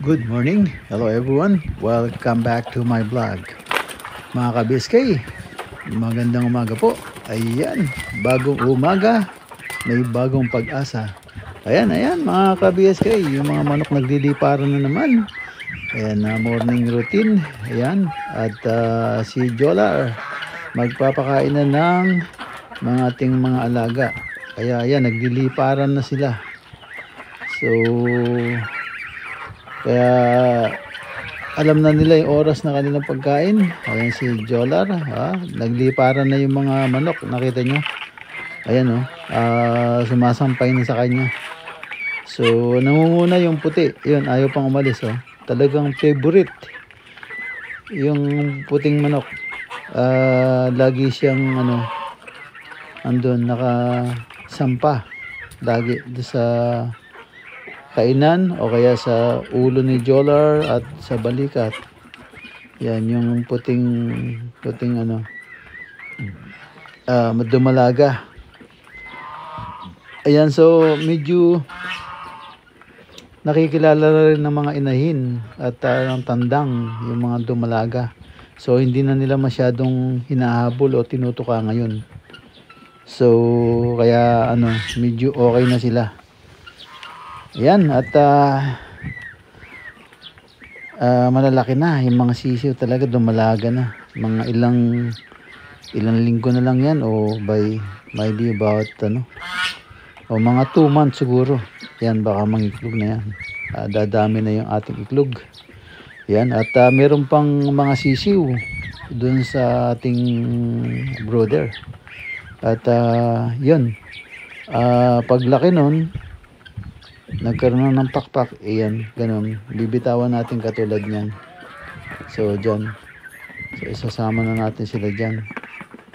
Good morning, hello everyone, welcome back to my vlog. Mga ka-BSK, magandang umaga po. Ayan, bagong umaga, may bagong pag-asa. Ayan mga ka-BSK, yung mga manok nagliliparan na naman. Ayan, morning routine. Ayan, at si Jolar magpapakain na ng mga ating mga alaga. Kaya ayan, nagliliparan na sila. So kaya alam na nila yung oras na kanilang pagkain. Ayan si Jolar, nagliparan na yung mga manok, nakita nyo. Ayan sumasampay na sa kanya. So nangunguna yung puti, yun, ayaw pang umalis. Talagang favorite yung puting manok. Lagi siyang andun nakasampa lagi sa kainan o kaya sa ulo ni Jolar at sa balikat. Yan yung puting dumalaga. Ayan, so medyo nakikilala na rin ng mga inahin at ng tandang yung mga dumalaga. So hindi na nila masyadong hinahabol o tinutuka ngayon. So kaya medyo okay na sila. Ayan, at malalaki na yung mga sisiw, talaga dumalaga na. Mga ilang linggo na lang yan, o maybe about o mga 2 months siguro. Yan, baka mangiklog na yan. Dadami na yung ating iklog. Yan, at meron pang mga sisiw dun sa ating brother. At yun, paglaki nun, nagkaroon ng pakpak, ayan, ganun, bibitawan natin katulad niyan. So dyan, so isasama na natin sila dyan,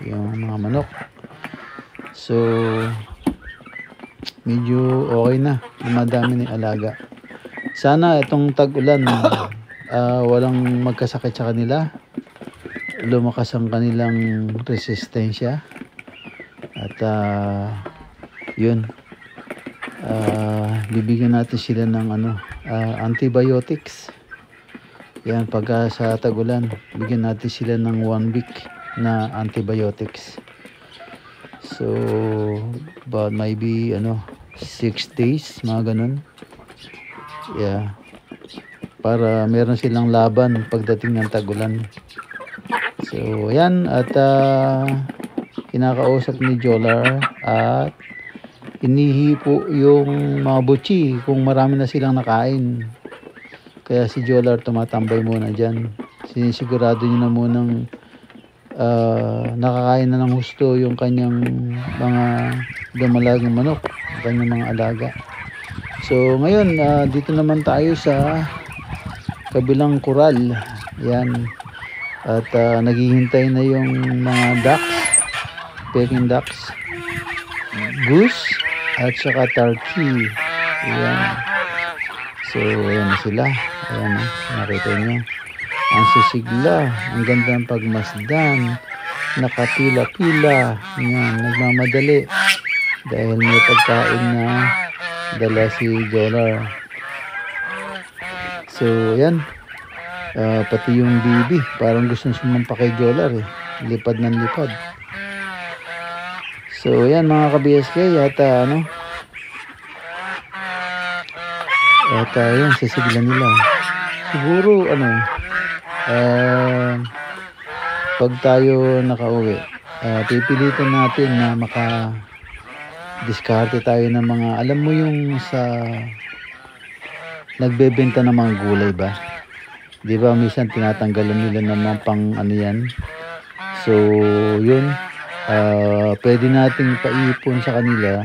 yung mga manok. So medyo okay na, dumadami na yung alaga. Sana itong tag-ulan walang magkasakit sa kanila, lumakas ang kanilang resistensya. At yun, bibigyan natin sila ng antibiotics. Yan, pagka sa tagulan, bigyan natin sila ng 1 week na antibiotics. So about maybe 6 days, mga ganun. Yeah, para meron silang laban pagdating ng tagulan. So yan, at kinakausap ni Jolar at inihipo yung mga butchi kung marami na silang nakain. Kaya si Jolar tumatambay muna dyan. Sinisigurado niya na munang nakakain na ng husto yung kanyang mga dumalagang manok, kanyang mga alaga. So ngayon, dito naman tayo sa kabilang kural. Yan. At naghihintay na yung mga ducks, Peking ducks, goose, at saka turkey. Ayan. So, ayan na sila. Ayan na, nakita nyo. Ang sisigla, ang ganda ng pagmasdan. Nakapila-pila. Ayan, nagmamadali. Dahil may pagkain na dala si Jolar. So, ayan. Pati yung bibi, parang gusto sumampa kay Jolar eh. Lipad ng lipad. So, ayan mga ka-BSK, yata ano. Yata yun, sisigla nila. Siguro, ano, pag tayo nakauwi, pipilitin natin na diskarte tayo ng mga, alam mo yung sa nagbebenta ng mga gulay ba? Di ba minsan tinatanggalan nila naman pang ano yan. So yun, pwede nating paipon sa kanila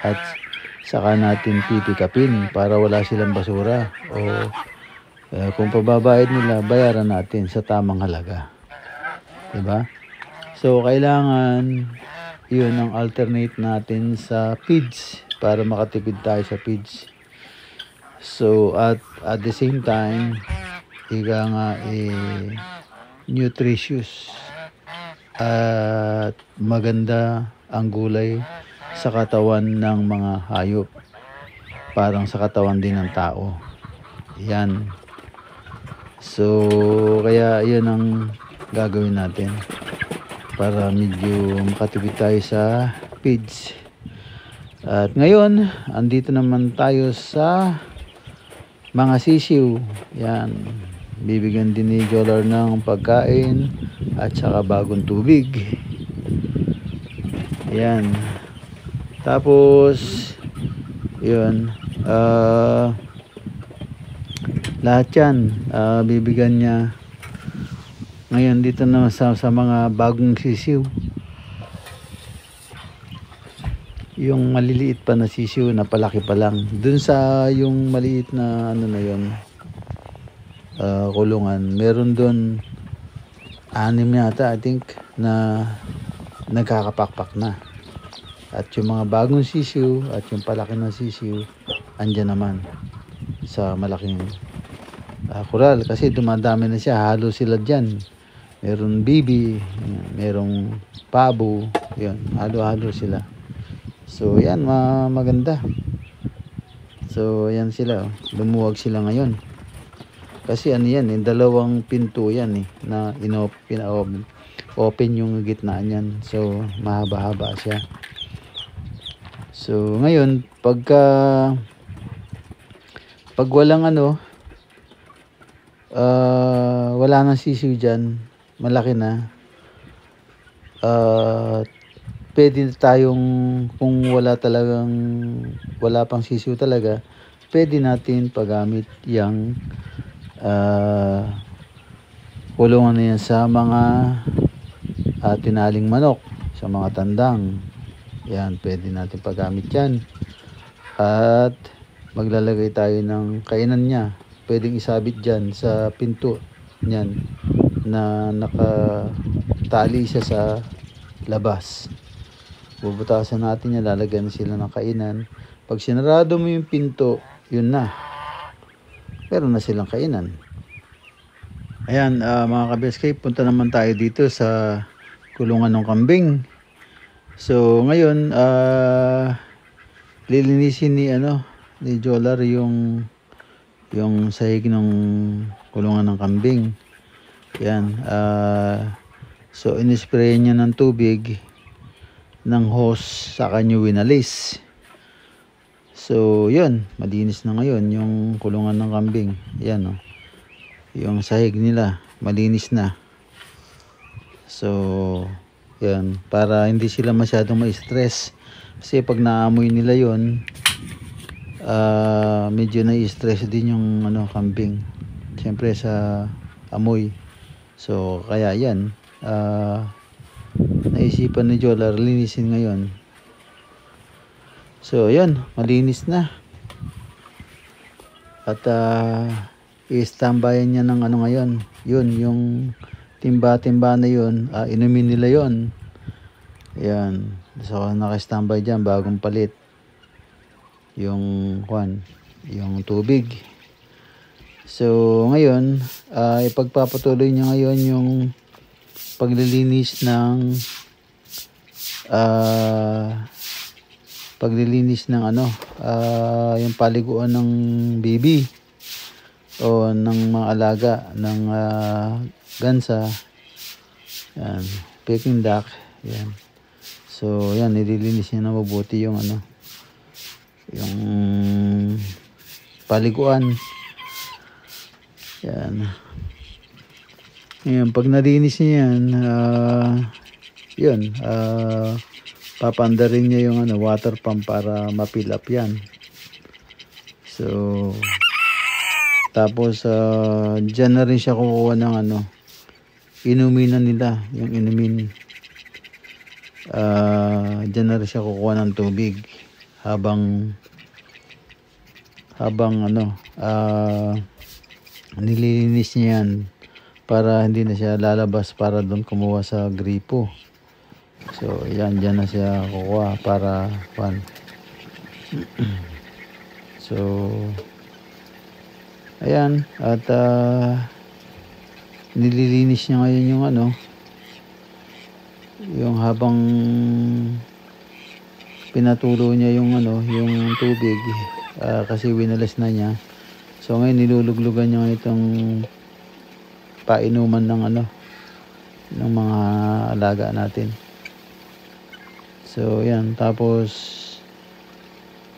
at saka natin pipikapin para wala silang basura. O kung pababayad nila, bayaran natin sa tamang halaga. Diba? So kailangan yun ang alternate natin sa feeds para makatipid tayo sa feeds. So at the same time, ika nga nutritious at maganda ang gulay sa katawan ng mga hayop, parang sa katawan din ng tao. Yan. So kaya yun ang gagawin natin para medyo makatipid tayo sa feeds. At ngayon andito naman tayo sa mga sisiw. Yan, bibigyan din ni Jolar ng pagkain at saka bagong tubig. Yan. Tapos yun, lahat yan bibigyan niya. Ngayon dito naman sa mga bagong sisiw, yung maliliit pa na sisiw na palaki pa lang. Dun sa yung maliit na ano na yun, kulungan, meron dun 6 yata I think na nagkakapakpak na. At yung mga bagong sisiw at yung palaki na sisiw andyan naman sa malaking kural, kasi dumadami na siya, halo sila dyan. Meron bibi, merong pabo, yun, halo-halo sila. So yan, maganda. So yan sila, lumuwag sila ngayon. Kasi ano yan, dalawang pinto yan na open yung gitnaan yan. So mahaba-haba siya. So ngayon, pag walang wala nang sisiw dyan, malaki na, pwede tayong, kung wala pang sisiw talaga, pwede natin paggamit yung kulungan na yan sa mga tinaling manok, sa mga tandang. Yan, pwede natin paggamit yan. At maglalagay tayo ng kainan niya. Pwedeng isabit dyan sa pinto niyan na nakatali siya sa labas. Bubutasan natin yan, lalagyan sila ng kainan. Pag sinarado mo yung pinto, yun na, meron na silang kainan. Ayan, mga ka-BSK, punta naman tayo dito sa kulungan ng kambing. So ngayon, lilinisin ni Jolar yung sahig ng kulungan ng kambing. Yan, so inispray niya ng tubig ng hose sa kanya winalis. So yun, malinis na ngayon yung kulungan ng kambing. Yan yung sahig nila malinis na. So yan, para hindi sila masyadong ma-stress, kasi pag naamoy nila yon, medyo na-stress din yung kambing, siyempre sa amoy. So kaya yan, naisipan ni Jolar linisin ngayon. So yan, malinis na. At i-standbyan niya ng ngayon, yun yung timba-timba na yun, inumin nila yun. Yan, so naka-standby dyan, bagong palit yung yung tubig. So ngayon, ipagpapatuloy niya ngayon yung paglilinis ng yung paliguan ng baby o ng mga alaga ng gansa, yan, Peking duck, yan. So yan, nililinis niya na mabuti yung yung paliguan. Yan. Ngayon, pag nalinis niya yan, papaandarin niya yung water pump para ma-fill up yan. So, tapos, dyan na rin siya kukuha ng inuminan nila, yung inumin. Dyan na rin siya kukuha ng tubig habang nililinis niya yan para hindi na siya lalabas para doon kumuha sa gripo. So yan, dyan na siya kukuha para so ayan, at nililinis niya ngayon yung yung habang pinatulo niya yung yung tubig, kasi winalis na niya. So ngayon niluluglugan niya itong painuman ng ng mga alaga natin. So yan, tapos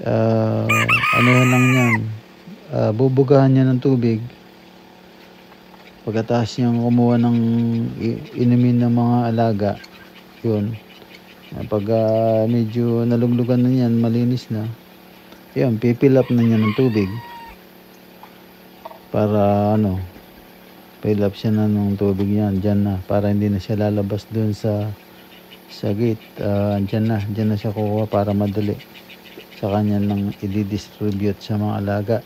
lang yan, bubugahan niya ng tubig pagkatapos niyang kumuha ng inumin ng mga alaga. Yun, pag medyo naluglugan na yan, malinis na, yun, pipill up na niya ng tubig para fill up siya na ng tubig niyan dyan na, para hindi na siya lalabas dun sa gate. Dyan na siya kukuha para madali sa kanya nang i-distribute sa mga alaga.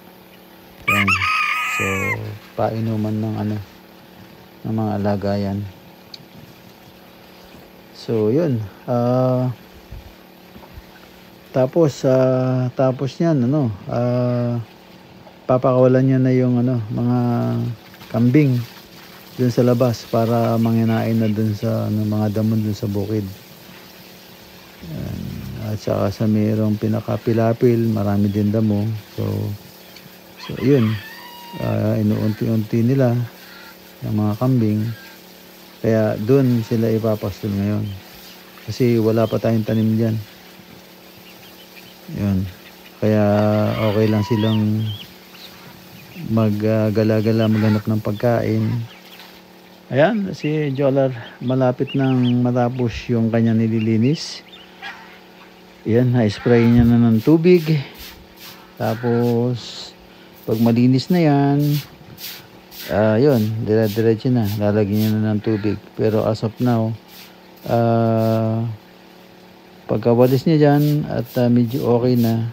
Yan. So painuman ng mga alaga yan. So yun, tapos niyan papakawalan niya na yung mga kambing dun sa labas para manginain na dun sa mga damon dun sa bukid. Yan. At saka sa mayroong pinakapilapil, marami din damo. So yun, inuunti-unti nila yung mga kambing, kaya dun sila ipapastol ngayon kasi wala pa tayong tanim dyan. Yun, kaya okay lang silang maggala-gala, maghanap ng pagkain. Ayan, si Jolar malapit nang matapos yung kanya nililinis. Ayan, na-spray niya na ng tubig. Tapos pag malinis na yan, yun, dire-diretso na, lalagyan niya na ng tubig. Pero as of now, pagkawalis niya dyan at medyo okay na,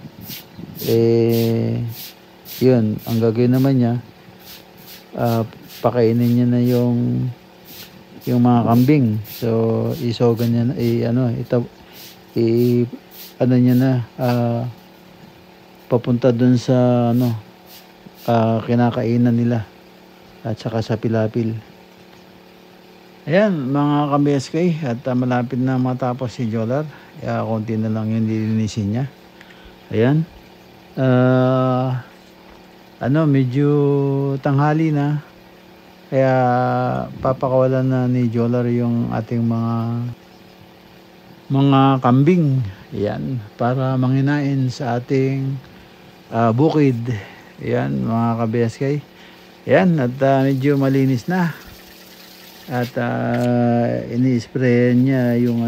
yun, ang gagawin naman niya, pakainin niya na yung mga kambing. So isogan niya na, niya na, papunta dun sa kinakainan nila at saka sa pilapil. Ayan mga ka-BSK, at malapit na matapos si Jolar. Konti na lang yung lilinisin niya. Ayan, medyo tanghali na, kaya papakawalan na ni Jolar yung ating mga kambing. Ayan, para manginain sa ating bukid. Ayan mga ka-BSK. Ayan, at medyo malinis na. At ini-spray niya yung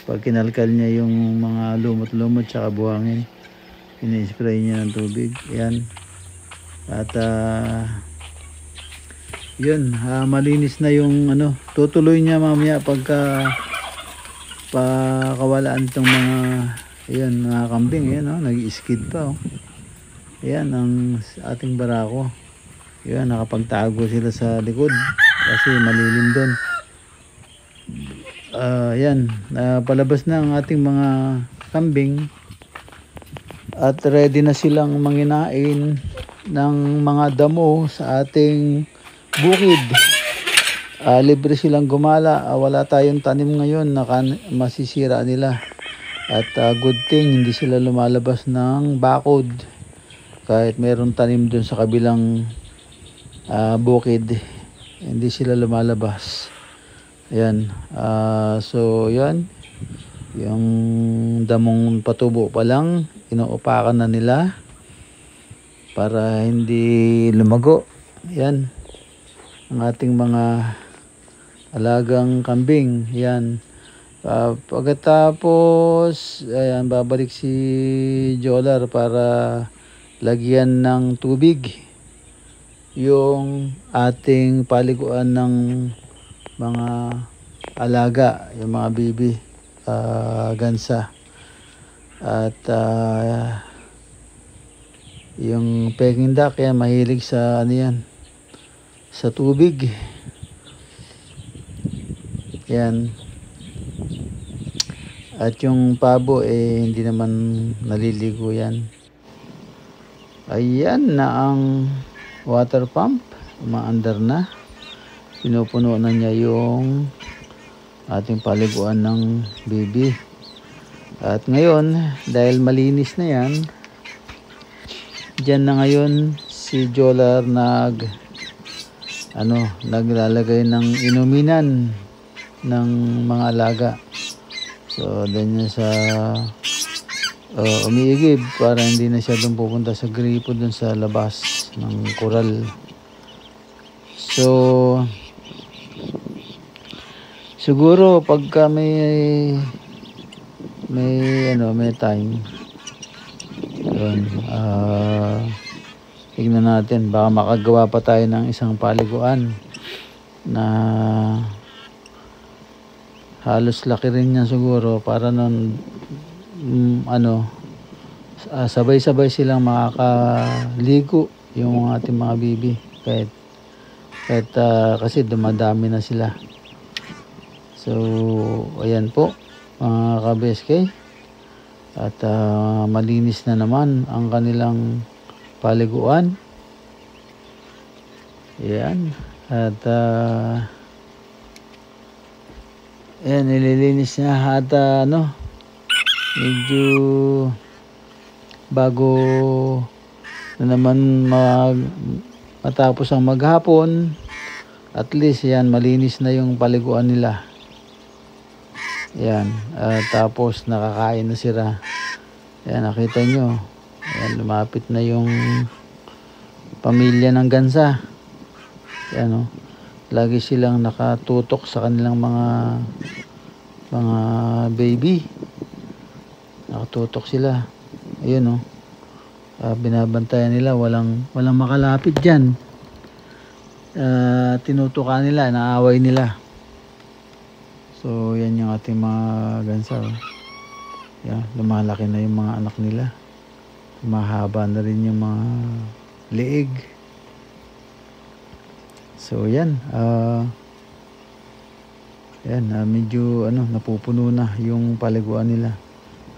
pag kinalkal niya yung mga lumot-lumot tsaka buhangin, ini-spray niya ng tubig. Ayan. At yun, malinis na yung tutuloy niya mamaya pagka pakawalaan itong mga kambing. Ayan, nag-i-skid pa. Ayan ang ating barako. Ayan, nakapagtago sila sa likod kasi malilim doon. Ayan, palabas na ang ating mga kambing. at ready na silang manginain ng mga damo sa ating bukid. Libre silang gumala. Wala tayong tanim ngayon na masisira nila. At good thing hindi sila lumalabas ng bakod. Kahit meron tanim dun sa kabilang bukid, hindi sila lumalabas. Ayan. So yan, yung damong patubo pa lang, inuupakan na nila para hindi lumago. Yan ang ating mga alagang kambing. Yan. Pagkatapos ayan, babalik si Jolar para lagyan ng tubig yung ating paliguan ng mga alaga, yung mga baby gansa. At yung Peking duck yan, mahilig sa ano yan, sa tubig. Yan. At yung pabo hindi naman naliligo yan. Ayan na ang water pump, umaandar na. Pinupuno na niya yung ating paliguan ng baby. At ngayon, dahil malinis na yan, dyan na ngayon si Jolar naglalagay ng inuminan ng mga alaga. So doon niya sa umiigib para hindi na siya doon pupunta sa gripo doon sa labas ng koral. So siguro pagka may time yun, tignan natin, baka makagawa pa tayo ng isang paliguan na halos laki rin yan siguro para nun sabay-sabay silang makakaligo yung ating mga bibi kahit kasi dumadami na sila. So ayan po mga ka-BSK, at malinis na naman ang kanilang paliguan. Ayan. At ayan, nililinis niya. At medyo bago na naman matapos ang maghapon, at least yan, malinis na yung paliguan nila. Yan, tapos nakakain na sila. Yan, nakita nyo. Yan, lumapit na yung pamilya ng gansa. Yan, lagi silang nakatutok sa kanilang mga baby. Nakatutok sila. Ayun, binabantayan nila, walang makalapit dyan. Tinutukan nila, naaway nila. So yan yung ating mga gansa. Yan, lumalaki na yung mga anak nila. Mahaba na rin yung mga liig. So yan, medyo napupuno na yung paliguan nila.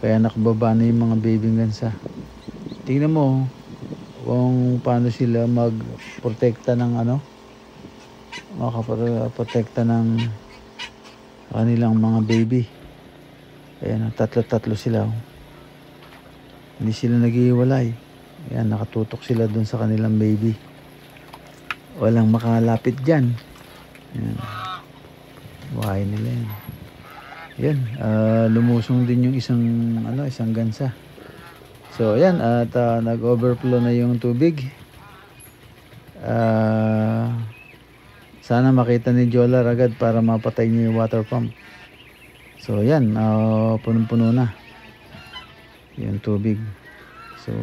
Kaya nakababa na yung mga baby gansa. Tingnan mo kung paano sila magprotekta ng makaprotekta ng kanilang mga baby. Ayan, tatlo sila. Hindi sila nag-iwalay. Ayan, nakatutok sila dun sa kanilang baby. Walang makalapit dyan. Ayan. Bahay nila yan. Ayan, lumusong din yung isang gansa. So ayan, at nag-overflow na yung tubig. Sana makita ni Jolar agad para mapatay niya yung water pump. So yan, punong-puno na yung tubig. So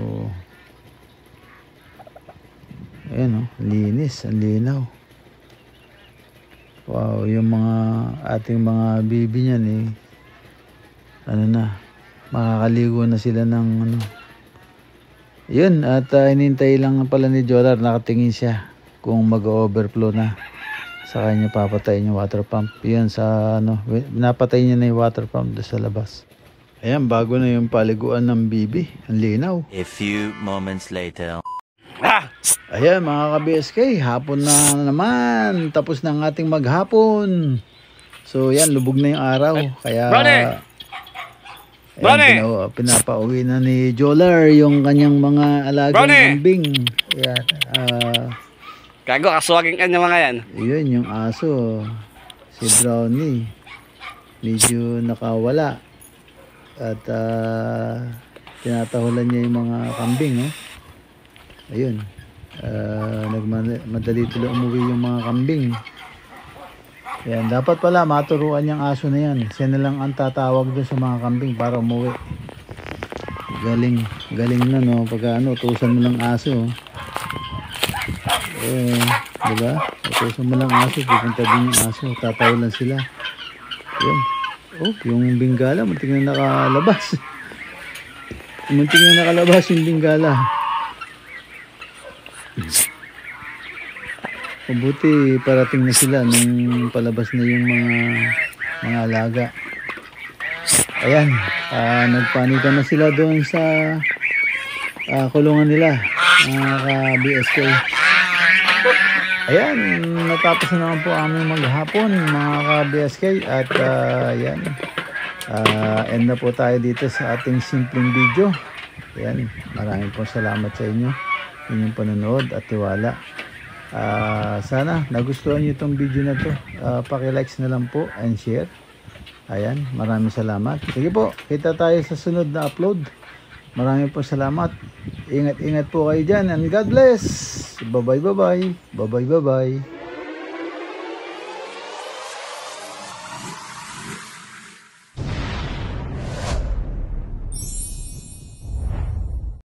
ayan, linis, ang linaw. Wow, yung mga ating mga baby niyan makakaligo na sila ng yun. At hinintay lang pala ni Jolar, nakatingin siya kung mag-overflow na. Sa kanya papatayin yung water pump. Yun napatay niya na yung water pump doon sa labas. Ayan, bago na yung paliguan ng bibi. Ang linaw. A few moments later. Ayan mga ka-BSK, hapon na naman. Tapos na ang ating maghapon. So yan, lubog na yung araw. Kaya ayan, pinapauwi na ni Jolar yung kanyang mga alagang kambing. Ayan, Gago, kaswaging ka niya mga yan. yun yung aso. Si Brownie. Medyo nakawala. At tinatahulan niya yung mga kambing. Oh. Ayun. Nagmadali tuloy umuwi yung mga kambing. Yan, dapat pala maturuan yung aso na yan. Siya na lang ang tatawag doon sa mga kambing para umuwi. Galing na no. Pag utusan mo lang aso. Diba? Utusan mo lang aso, pupunta din yung aso. Tatawalan sila. Yan. Oh, yung bingala, muntik na nakalabas. Muntik na nakalabas yung bingala. Mabuti parating na sila nung palabas na yung mga alaga. Ayan, nagpanikan na sila doon sa kulungan nila, mga ka-BSK. Ayan, natapos na naman po aming maghapon, mga ka-BSK. At ayan, end na po tayo dito sa ating simpleng video. Ayan, maraming po salamat sa inyo, inyong panonood at tiwala. Sana nagustuhan nyo itong video na to. Paki-likes na lang po and share. Ayan, maraming salamat. Sige po, kita tayo sa sunod na upload. Maraming po salamat. Ingat-ingat po kayo dyan and God bless. Bye-bye, bye-bye. Bye-bye, bye-bye.